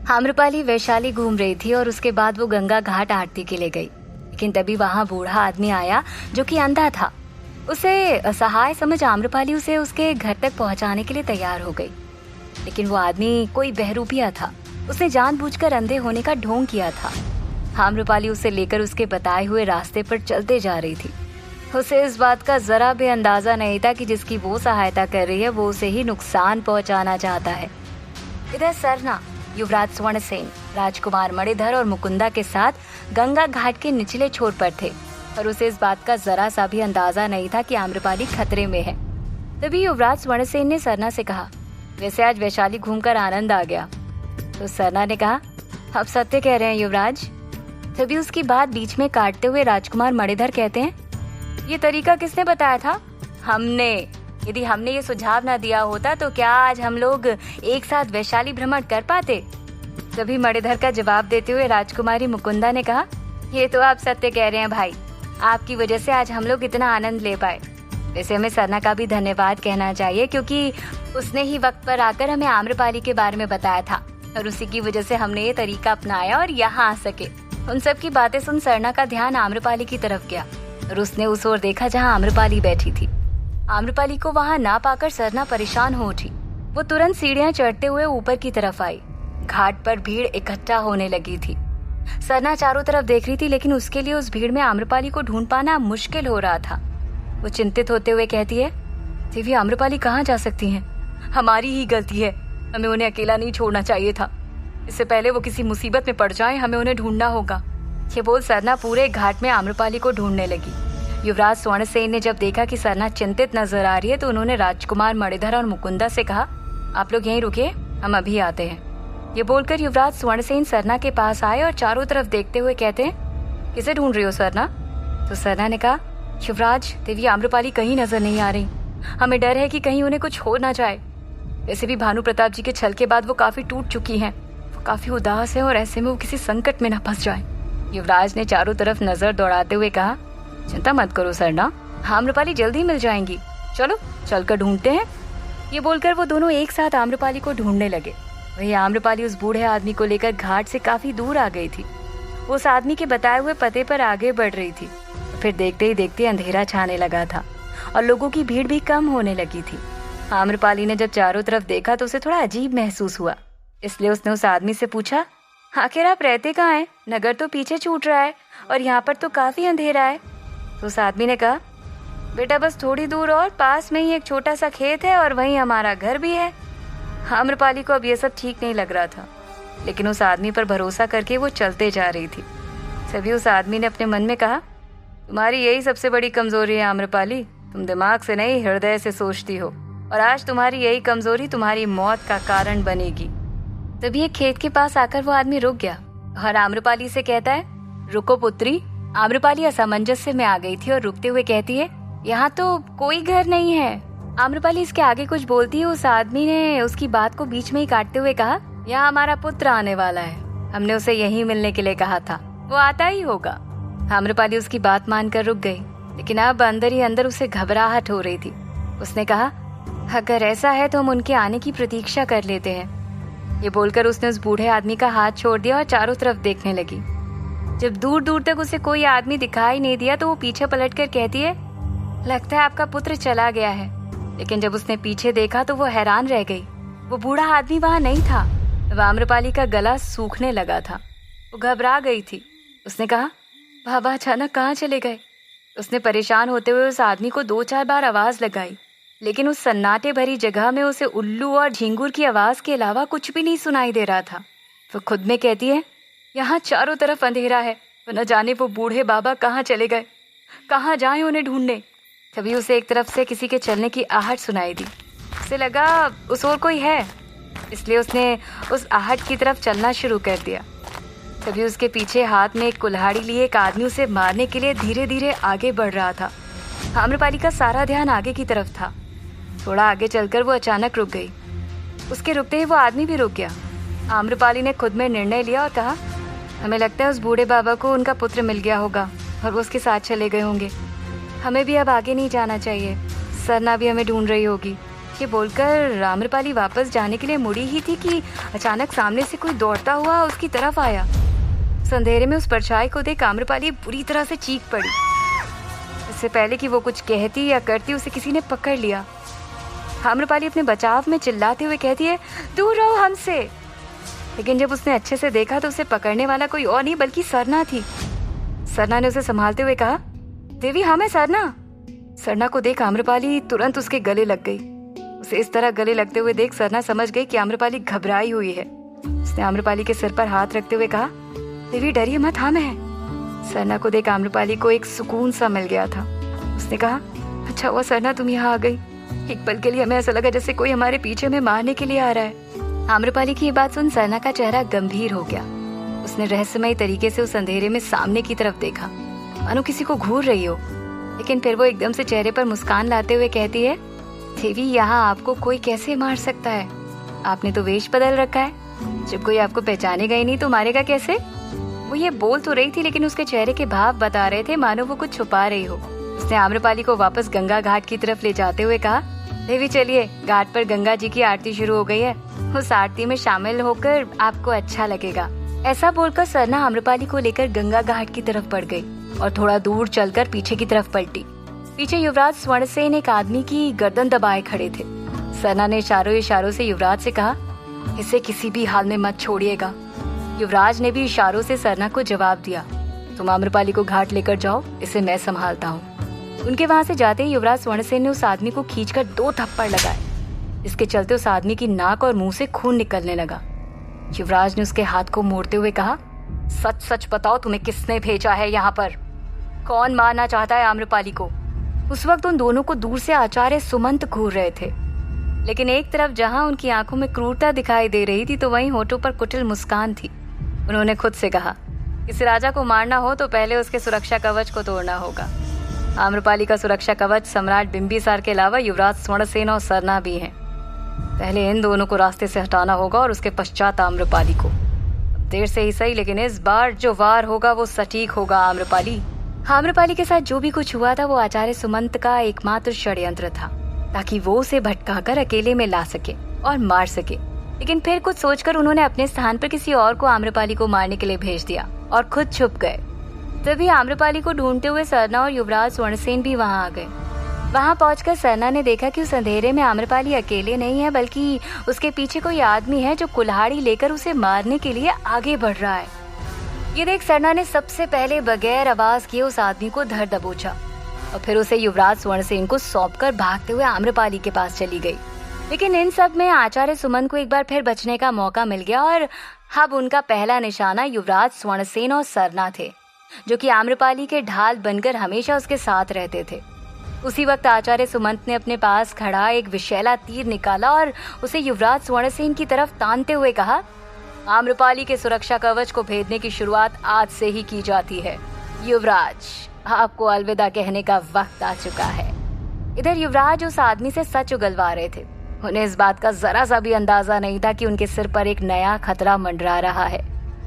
आम्रपाली वैशाली घूम रही थी और उसके बाद वो गंगा घाट आरती के लिए गई। लेकिन तभी वहाँ बूढ़ा आदमी आया जो कि अंधा था। उसे असहाय समझ आम्रपाली उसे उसके घर तक पहुँचाने के लिए तैयार हो गई। लेकिन वो आदमी कोई बहरूपिया था। उसने जानबूझकर अंधे होने का ढोंग किया था। आम्रपाली उसे लेकर उसके बताए हुए रास्ते पर चलते जा रही थी। उसे इस बात का जरा भी अंदाजा नहीं था कि जिसकी वो सहायता कर रही है वो उसे ही नुकसान पहुंचाना चाहता है। इधर सरना, युवराज स्वर्णसेन, राजकुमार मणिधर और मुकुंदा के साथ गंगा घाट के निचले छोर पर थे और उसे इस बात का जरा सा भी अंदाजा नहीं था कि आम्रपाली खतरे में है। तभी युवराज स्वर्णसेन ने सरना से कहा, वैसे आज वैशाली घूमकर आनंद आ गया। तो सरना ने कहा, आप सत्य कह रहे हैं युवराज। तभी उसकी बात बीच में काटते हुए राजकुमार मणिधर कहते हैं, ये तरीका किसने बताया था? हमने। यदि हमने ये सुझाव ना दिया होता तो क्या आज हम लोग एक साथ वैशाली भ्रमण कर पाते? तभी मणिधर का जवाब देते हुए राजकुमारी मुकुंदा ने कहा, ये तो आप सत्य कह रहे हैं भाई, आपकी वजह से आज हम लोग इतना आनंद ले पाए। वैसे हमें सरना का भी धन्यवाद कहना चाहिए क्योंकि उसने ही वक्त पर आकर हमें आम्रपाली के बारे में बताया था और उसी की वजह से हमने ये तरीका अपनाया और यहाँ आ सके। उन सब की बातें सुन सरना का ध्यान आम्रपाली की तरफ गया और उसने उस ओर देखा जहाँ आम्रपाली बैठी थी। आम्रपाली को वहाँ ना पाकर सरना परेशान हो उठी। वो तुरंत सीढ़ियाँ चढ़ते हुए ऊपर की तरफ आई। घाट पर भीड़ इकट्ठा होने लगी थी। सरना चारों तरफ देख रही थी लेकिन उसके लिए उस भीड़ में आम्रपाली को ढूंढ पाना मुश्किल हो रहा था। वो चिंतित होते हुए कहती है, देवी आम्रपाली कहाँ जा सकती हैं? हमारी ही गलती है, हमें उन्हें अकेला नहीं छोड़ना चाहिए था। इससे पहले वो किसी मुसीबत में पड़ जाए, हमें उन्हें ढूंढना होगा। ये बोल सरना पूरे घाट में आम्रपाली को ढूंढने लगी। युवराज स्वर्णसेन ने जब देखा कि सरना चिंतित नजर आ रही है तो उन्होंने राजकुमार मणिधर और मुकुंदा से कहा, आप लोग यहीं रुकिए, हम अभी आते हैं। ये बोलकर युवराज स्वर्णसेन सरना के पास आए और चारों तरफ देखते हुए कहते हैं, किसे ढूंढ रही हो सरना? तो सरना ने कहा, युवराज, देवी आम्रपाली कहीं नजर नहीं आ रही। हमें डर है कि कहीं उन्हें कुछ हो ना जाए। वैसे भी भानु प्रताप जी के छल के बाद वो काफी टूट चुकी हैं। वो काफी उदास है और ऐसे में वो किसी संकट में न फंस जाए। युवराज ने चारों तरफ नजर दौड़ाते हुए कहा, चिंता मत करो सरना, आम्रपाली जल्दी मिल जाएंगी। चलो चलकर ढूंढते हैं। ये बोलकर वो दोनों एक साथ आम्रपाली को ढूंढने लगे। वही आम्रपाली उस बूढ़े आदमी को लेकर घाट से काफी दूर आ गई थी। वो उस आदमी के बताए हुए पते पर आगे बढ़ रही थी। फिर देखते ही देखते अंधेरा छाने लगा था और लोगों की भीड़ भी कम होने लगी थी। आम्रपाली ने जब चारों तरफ देखा तो उसे थोड़ा अजीब महसूस हुआ। इसलिए उसने उस आदमी से पूछा, आखिर आप रहते कहाँ हैं? नगर तो पीछे छूट रहा है और यहाँ पर तो काफी अंधेरा है। तो उस आदमी ने कहा, बेटा बस थोड़ी दूर और पास में ही एक छोटा सा खेत है और वहीं हमारा घर भी है। आम्रपाली को अब ये सब ठीक नहीं लग रहा था, लेकिन उस आदमी पर भरोसा करके वो चलते जा रही थी। तभी उस आदमी ने अपने मन में कहा, तुम्हारी यही सबसे बड़ी कमजोरी है आम्रपाली, तुम दिमाग से नहीं हृदय से सोचती हो और आज तुम्हारी यही कमजोरी तुम्हारी मौत का कारण बनेगी। तभी एक खेत के पास आकर वो आदमी रुक गया और आम्रपाली से कहता है, रुको पुत्री। आम्रपाली असमंजस्य में आ गई थी और रुकते हुए कहती है, यहाँ तो कोई घर नहीं है। आम्रपाली इसके आगे कुछ बोलती है, उस आदमी ने उसकी बात को बीच में ही काटते हुए कहा, यहाँ हमारा पुत्र आने वाला है, हमने उसे यहीं मिलने के लिए कहा था, वो आता ही होगा। आम्रपाली उसकी बात मानकर रुक गई, लेकिन अब अंदर ही अंदर उसे घबराहट हो रही थी। उसने कहा, अगर ऐसा है तो हम उनके आने की प्रतीक्षा कर लेते हैं। ये बोलकर उसने उस बूढ़े आदमी का हाथ छोड़ दिया और चारों तरफ देखने लगी। जब दूर दूर तक उसे कोई आदमी दिखाई नहीं दिया तो वो पीछे पलटकर कहती है, लगता है आपका पुत्र चला गया है। लेकिन जब उसने पीछे देखा तो वो हैरान रह गई। वो बूढ़ा आदमी वहां नहीं था। अब आम्रपाली का गला सूखने लगा था। वो घबरा गई थी। उसने कहा, बाबा अचानक कहाँ चले गए? उसने परेशान होते हुए उस आदमी को 2-4 बार आवाज लगाई, लेकिन उस सन्नाटे भरी जगह में उसे उल्लू और झिंगुर की आवाज के अलावा कुछ भी नहीं सुनाई दे रहा था। वो खुद में कहती है, यहाँ चारों तरफ अंधेरा है, तो न जाने वो बूढ़े बाबा कहाँ चले गए, कहाँ जाए उन्हें ढूंढने। तभी उसे एक तरफ से किसी के चलने की आहट सुनाई दी। उसे लगा उस ओर कोई है, इसलिए उसने उस आहट की तरफ चलना शुरू कर दिया। तभी उसके पीछे हाथ में एक कुल्हाड़ी लिए एक आदमी उसे मारने के लिए धीरे धीरे आगे बढ़ रहा था। आम्रपाली का सारा ध्यान आगे की तरफ था। थोड़ा आगे चलकर वो अचानक रुक गई। उसके रुकते ही वो आदमी भी रुक गया। आम्रपाली ने खुद में निर्णय लिया और कहा, हमें लगता है उस बूढ़े बाबा को उनका पुत्र मिल गया होगा और वो उसके साथ चले गए होंगे। हमें भी अब आगे नहीं जाना चाहिए। सरना भी हमें ढूंढ रही होगी। ये बोलकर आम्रपाली वापस जाने के लिए मुड़ी ही थी कि अचानक सामने से कोई दौड़ता हुआ उसकी तरफ आया। अंधेरे में उस परछाई को देख आम्रपाली बुरी तरह से चीख पड़ी। इससे पहले कि वो कुछ कहती या करती, उसे किसी ने पकड़ लिया। आम्रपाली अपने बचाव में चिल्लाते हुए कहती है, दूर रहो हमसे। लेकिन जब उसने अच्छे से देखा तो उसे पकड़ने वाला कोई और नहीं बल्कि सरना थी। सरना ने उसे संभालते हुए कहा, देवी हम है सरना। सरना को देख आम्रपाली तुरंत उसके गले लग गई। उसे इस तरह गले लगते हुए देख सरना समझ गई कि आम्रपाली घबराई हुई है। उसने आम्रपाली के सिर पर हाथ रखते हुए कहा, देवी डरिए मत, हम हैं। सरना को देख आम्रपाली को एक सुकून सा मिल गया था। उसने कहा, अच्छा हुआ सरना तुम यहाँ आ गई। एक पल के लिए हमें ऐसा लगा जैसे कोई हमारे पीछे में मारने के लिए आ रहा है। आम्रपाली की ये बात सुन सरना का चेहरा गंभीर हो गया। उसने रहस्यमय तरीके से उस अंधेरे में सामने की तरफ देखा, मानो किसी को घूर रही हो। लेकिन फिर वो एकदम से चेहरे पर मुस्कान लाते हुए कहती है, देवी यहाँ आपको कोई कैसे मार सकता है? आपने तो वेश बदल रखा है। जब कोई आपको पहचानेगा ही नहीं तो मारेगा कैसे? वो ये बोल तो रही थी लेकिन उसके चेहरे के भाव बता रहे थे मानो वो कुछ छुपा रही हो। उसने आम्रपाली को वापस गंगा घाट की तरफ ले जाते हुए कहा, देवी चलिए, घाट पर गंगा जी की आरती शुरू हो गई है। उस आरती में शामिल होकर आपको अच्छा लगेगा। ऐसा बोलकर सरना आम्रपाली को लेकर गंगा घाट की तरफ बढ़ गई और थोड़ा दूर चलकर पीछे की तरफ पलटी। पीछे युवराज स्वर्णसेन एक आदमी की गर्दन दबाए खड़े थे। सरना ने इशारों से युवराज से कहा, इसे किसी भी हाल में मत छोड़िएगा। युवराज ने भी इशारों से सरना को जवाब दिया, तुम आम्रपाली को घाट लेकर जाओ, इसे मैं संभालता हूँ। उनके वहां से जाते ही युवराज स्वर्णसेन ने उस आदमी को खींचकर 2 थप्पड़ लगाए। इसके चलते उस आदमी की नाक और मुंह से खून निकलने लगा। युवराज ने उसके हाथ को मोड़ते हुए कहा, सच सच बताओ, तुम्हें किसने भेजा है यहाँ पर? कौन मारना चाहता है आम्रपाली को? उस वक्त उन दोनों को दूर से आचार्य सुमंत घूर रहे थे। लेकिन एक तरफ जहां उनकी आंखों में क्रूरता दिखाई दे रही थी तो वहीं होठों पर कुटिल मुस्कान थी। उन्होंने खुद से कहा, किसी राजा को मारना हो तो पहले उसके सुरक्षा कवच को तोड़ना होगा। आम्रपाली का सुरक्षा कवच सम्राट बिंबिसार के अलावा युवराज स्वर्णसेन और सरना भी हैं। पहले इन दोनों को रास्ते से हटाना होगा और उसके पश्चात आम्रपाली को। देर से ही सही, लेकिन इस बार जो वार होगा वो सटीक होगा। आम्रपाली के साथ जो भी कुछ हुआ था वो आचार्य सुमंत का एकमात्र षड्यंत्र था, ताकि वो उसे भटकाकर अकेले में ला सके और मार सके। लेकिन फिर कुछ सोचकर उन्होंने अपने स्थान पर किसी और को आम्रपाली को मारने के लिए भेज दिया और खुद छुप गए। तभी आम्रपाली को ढूंढते हुए सरना और युवराज स्वर्णसेन भी वहां आ गए। वहां पहुंचकर सरना ने देखा कि उस अंधेरे में आम्रपाली अकेले नहीं है, बल्कि उसके पीछे कोई आदमी है जो कुल्हाड़ी लेकर उसे मारने के लिए आगे बढ़ रहा है। ये देख सरना ने सबसे पहले बगैर आवाज किए उस आदमी को धर दबोचा और फिर उसे युवराज स्वर्णसेन को सौंपकर भागते हुए आम्रपाली के पास चली गई। लेकिन इन सब में आचार्य सुमंत को एक बार फिर बचने का मौका मिल गया और अब उनका पहला निशाना युवराज स्वर्णसेन और सरना थे, जो कि आम्रपाली के ढाल बनकर हमेशा उसके साथ रहते थे। उसी वक्त आचार्य सुमंत ने अपने पास खड़ा एक विषैला तीर निकाला और उसे युवराज स्वर्णसेन की तरफ तानते हुए कहा, आम्रपाली के सुरक्षा कवच को भेदने की शुरुआत आज से ही की जाती है। युवराज, आपको अलविदा कहने का वक्त आ चुका है। इधर युवराज उस आदमी से सच उगलवा रहे थे। उन्हें इस बात का जरा सा भी अंदाजा नहीं था कि उनके सिर पर एक नया खतरा मंडरा रहा है।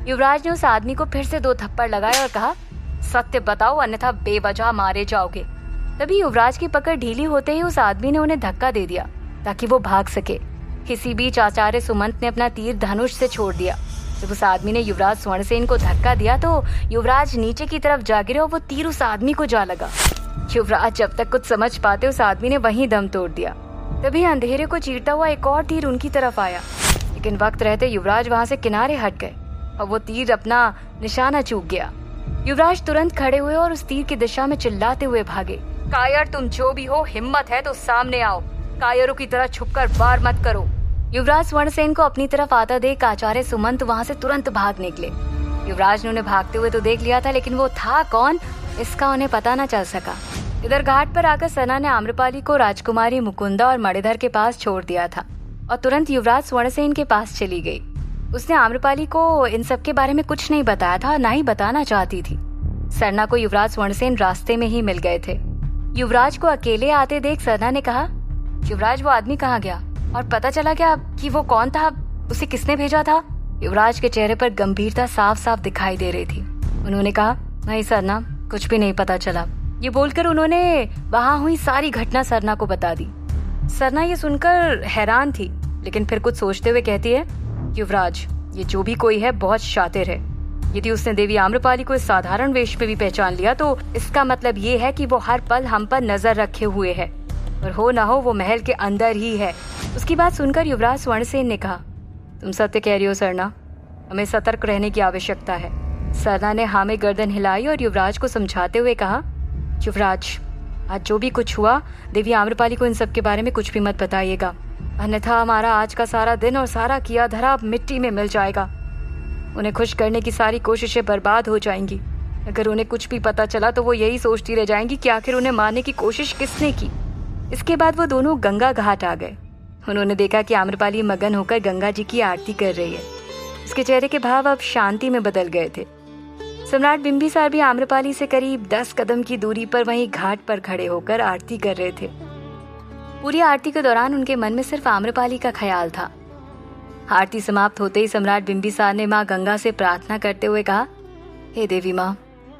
युवराज ने उस आदमी को फिर से 2 थप्पड़ लगाए और कहा, सत्य बताओ अन्यथा बेवजह मारे जाओगे। तभी युवराज की पकड़ ढीली होते ही उस आदमी ने उन्हें धक्का दे दिया ताकि वो भाग सके। इसी बीच आचार्य सुमंत ने अपना तीर धनुष से छोड़ दिया। जब उस आदमी ने युवराज स्वर्णसेन को धक्का दिया तो युवराज नीचे की तरफ जा गिरे और वो तीर उस आदमी को जा लगा। युवराज जब तक कुछ समझ पाते उस आदमी ने वहीं दम तोड़ दिया। तभी अंधेरे को चीरता हुआ एक और तीर उनकी तरफ आया, लेकिन वक्त रहते युवराज वहां से किनारे हट गए और वो तीर अपना निशाना चूक गया। युवराज तुरंत खड़े हुए और उस तीर की दिशा में चिल्लाते हुए भागे, कायर तुम जो भी हो, हिम्मत है तो सामने आओ, कायरों की तरह छुपकर वार मत करो। युवराज स्वर्णसेन को अपनी तरफ आता देख आचार्य सुमंत वहां से तुरंत भाग निकले। युवराज ने उन्हें भागते हुए तो देख लिया था, लेकिन वो था कौन इसका उन्हें पता न चल सका। इधर घाट पर आकर सरना ने आम्रपाली को राजकुमारी मुकुंदा और मणिधर के पास छोड़ दिया था और तुरंत युवराज स्वर्णसेन के पास चली गई। उसने आम्रपाली को इन सब के बारे में कुछ नहीं बताया था, ना ही बताना चाहती थी। सरना को युवराज स्वर्णसेन रास्ते में ही मिल गए थे। युवराज को अकेले आते देख सरना ने कहा, युवराज वो आदमी कहाँ गया और पता चला क्या कि वो कौन था, उसे किसने भेजा था? युवराज के चेहरे पर गंभीरता साफ साफ दिखाई दे रही थी। उन्होंने कहा, नहीं सरना, कुछ भी नहीं पता चला। ये बोलकर उन्होंने वहां हुई सारी घटना सरना को बता दी। सरना ये सुनकर हैरान थी, लेकिन फिर कुछ सोचते हुए कहती है, युवराज, ये जो भी कोई है बहुत शातिर है। यदि उसने देवी आम्रपाली को इस साधारण वेश में भी पहचान लिया तो इसका मतलब ये है कि वो हर पल हम पर नजर रखे हुए है, और हो ना हो वो महल के अंदर ही है। उसकी बात सुनकर युवराज स्वर्णसेन ने कहा, तुम सत्य कह रही हो सरना, हमें सतर्क रहने की आवश्यकता है। सरना ने हाँ में गर्दन हिलाई और युवराज को समझाते हुए कहा, युवराज, आज जो भी कुछ हुआ, देवी आम्रपाली को इन सब के बारे में कुछ भी मत बताइएगा, अन्यथा हमारा आज का सारा दिन और सारा किया धरा मिट्टी में मिल जाएगा। उन्हें खुश करने की सारी कोशिशें बर्बाद हो जाएंगी। अगर उन्हें कुछ भी पता चला तो वो यही सोचती रह जाएंगी कि आखिर उन्हें मारने की कोशिश किसने की। इसके बाद वो दोनों गंगा घाट आ गए। उन्होंने देखा कि आम्रपाली मगन होकर गंगा जी की आरती कर रही है। उसके चेहरे के भाव अब शांति में बदल गए थे। सम्राट बिंबिसार भी आम्रपाली से करीब 10 कदम की दूरी पर वहीं घाट पर खड़े होकर आरती कर रहे थे। पूरी आरती के दौरान उनके मन में सिर्फ आम्रपाली का ख्याल था। आरती समाप्त होते ही सम्राट बिंबिसार ने माँ गंगा से प्रार्थना करते हुए कहा, हे देवी माँ,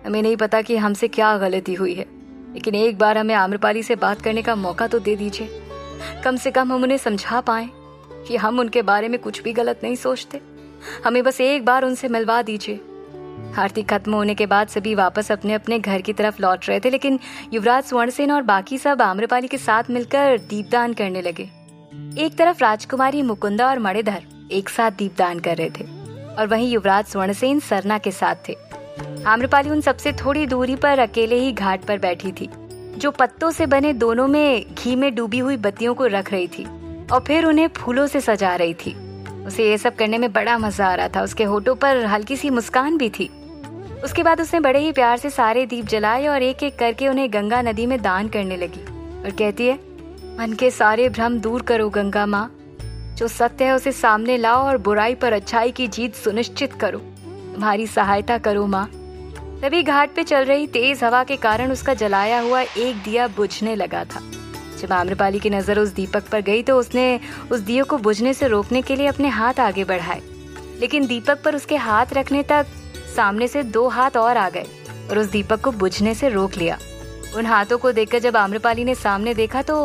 हमें नहीं पता कि हमसे क्या गलती हुई है, लेकिन एक बार हमें आम्रपाली से बात करने का मौका तो दे दीजिए। कम से कम हम उन्हें समझा पाए कि हम उनके बारे में कुछ भी गलत नहीं सोचते। हमें बस एक बार उनसे मिलवा दीजिए। आरती खत्म होने के बाद सभी वापस अपने अपने घर की तरफ लौट रहे थे, लेकिन युवराज स्वर्णसेन और बाकी सब आम्रपाली के साथ मिलकर दीपदान करने लगे। एक तरफ राजकुमारी मुकुंदा और मणिधर एक साथ दीपदान कर रहे थे, और वहीं युवराज स्वर्णसेन सरना के साथ थे। आम्रपाली उन सबसे थोड़ी दूरी पर अकेले ही घाट पर बैठी थी, जो पत्तों से बने दोनों में घी में डूबी हुई बत्तियों को रख रही थी और फिर उन्हें फूलों से सजा रही थी। उसे ये सब करने में बड़ा मजा आ रहा था। उसके होठों पर हल्की सी मुस्कान भी थी। उसके बाद उसने बड़े ही प्यार से सारे दीप जलाए और एक एक करके उन्हें गंगा नदी में दान करने लगी और कहती है, मन के सारे भ्रम दूर करो गंगा माँ, जो सत्य है उसे सामने लाओ और बुराई पर अच्छाई की जीत सुनिश्चित करो। तुम्हारी सहायता करो माँ। तभी घाट पे चल रही तेज हवा के कारण उसका जलाया हुआ एक दिया बुझने लगा था। जब आम्रपाली की नजर उस दीपक पर गई तो उसने उस दिए को बुझने से रोकने के लिए अपने हाथ आगे बढ़ाए, लेकिन दीपक पर उसके हाथ रखने तक सामने से 2 हाथ और आ गए और उस दीपक को बुझने से रोक लिया। उन हाथों को देखकर जब आम्रपाली ने सामने देखा तो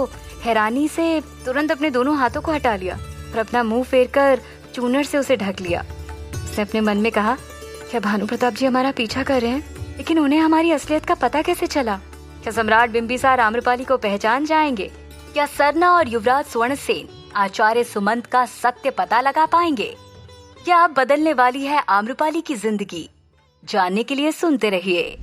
हैरानी से तुरंत अपने दोनों हाथों को हटा लिया और अपना मुंह फेरकर चूनर से उसे ढक लिया। उसने अपने मन में कहा, क्या भानु प्रताप जी हमारा पीछा कर रहे हैं, लेकिन उन्हें हमारी असलियत का पता कैसे चला? क्या सम्राट बिंबिसार आम्रपाली को पहचान जाएंगे? क्या सरना और युवराज स्वर्णसेन आचार्य सुमंत का सत्य पता लगा पाएंगे? क्या अब बदलने वाली है आम्रपाली की जिंदगी? जानने के लिए सुनते रहिए।